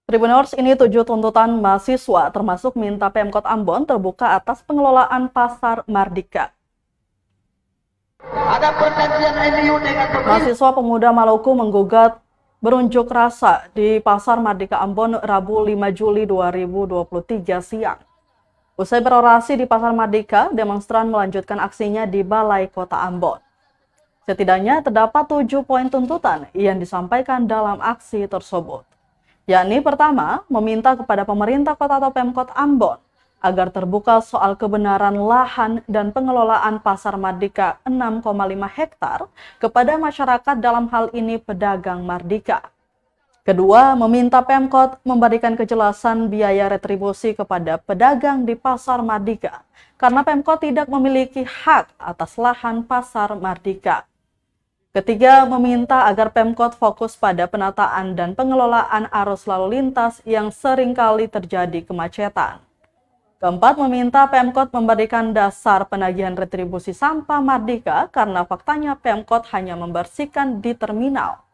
Tribuners, ini 7 tuntutan mahasiswa termasuk minta Pemkot Ambon terbuka atas pengelolaan Pasar Mardika. Ada perjanjian MOU dengan pemerintah. Mahasiswa pemuda Maluku menggugat berunjuk rasa di Pasar Mardika Ambon Rabu 5 Juli 2023 siang. Usai berorasi di Pasar Mardika, demonstran melanjutkan aksinya di Balai Kota Ambon. Setidaknya terdapat 7 poin tuntutan yang disampaikan dalam aksi tersebut. Yakni pertama, meminta kepada pemerintah kota atau Pemkot Ambon agar terbuka soal kebenaran lahan dan pengelolaan Pasar Mardika 6,5 hektar kepada masyarakat, dalam hal ini pedagang Mardika. Kedua, meminta Pemkot memberikan kejelasan biaya retribusi kepada pedagang di Pasar Mardika karena Pemkot tidak memiliki hak atas lahan Pasar Mardika. Ketiga, meminta agar Pemkot fokus pada penataan dan pengelolaan arus lalu lintas yang seringkali terjadi kemacetan. Keempat, meminta Pemkot memberikan dasar penagihan retribusi sampah Mardika karena faktanya Pemkot hanya membersihkan di terminal.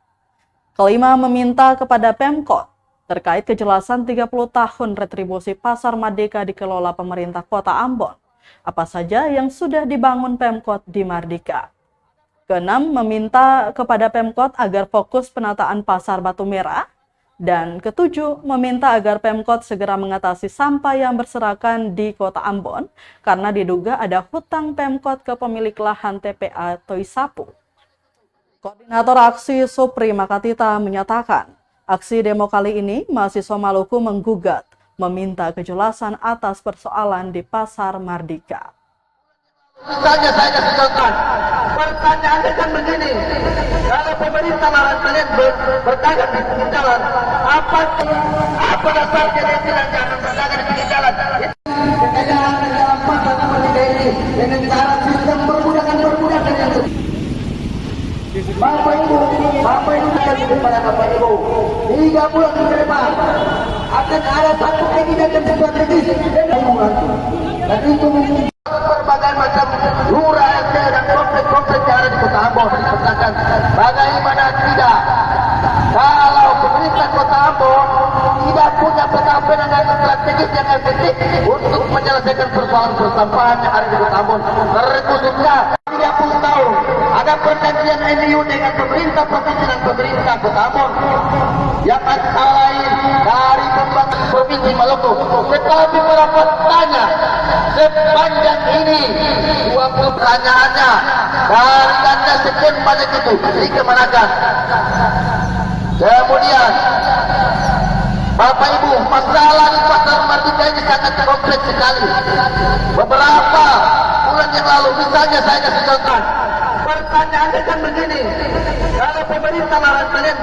Kelima, meminta kepada Pemkot terkait kejelasan 30 tahun retribusi Pasar Mardika dikelola pemerintah Kota Ambon. Apa saja yang sudah dibangun Pemkot di Mardika. Keenam, meminta kepada Pemkot agar fokus penataan Pasar Batu Merah. Dan ketujuh, meminta agar Pemkot segera mengatasi sampah yang berserakan di Kota Ambon karena diduga ada hutang Pemkot ke pemilik lahan TPA Toisapu. Koordinator aksi Supri Makatita menyatakan, aksi demo kali ini mahasiswa Maluku menggugat meminta kejelasan atas persoalan di Pasar Mardika. Misalnya saya kasih contoh, pertanyaannya kan begini, kalau pemerintah larang kalian berdagang di pinggir jalan, apa dasarnya dia tidak jangan berdagang di pinggir jalan? Kekayaan dalam pasar Mardika ini dengan cara sistem perbudakan yang Bapak Ibu kita kepada Bapak Ibu, 3 bulan ke depan akan ada satu kebijakan strategis dan itu berbagai macam lurah RT dan komplek yang ada di Kota Ambon disertakan. Bagaimana tidak kalau pemerintah Kota Ambon tidak punya penanganan strategis yang efektif untuk menyelesaikan persoalan persampahan yang ada di Kota Ambon, terkhususnya 30 tahun ada perjanjian MOU dengan pemerintah provinsi dan pemerintah Kota Ambon yang antara lain dari pembangunan Provinsi Maluku. Tetapi para petanya sepanjang ini 20 pertanyaannya dari data sekian banyak itu dikemanakan. Kemudian Bapak Ibu, masalah di Pasar Mardika ini sangat kompleks sekali. Beberapa bulan yang lalu, misalnya saya kasih contoh, pertanyaannya kan begini, kalau pemerintah larang kalian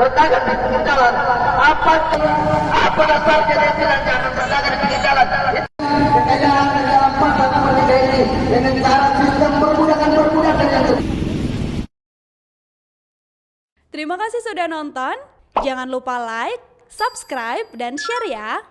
berdagang di pinggir jalan, apa dasarnya dia tidak jangan berdagang di pinggir jalan? Kekayaan dalam Pasar Mardika ini dengan cara sistem perbudakan yang Terima kasih sudah nonton. Jangan lupa like, subscribe, dan share ya.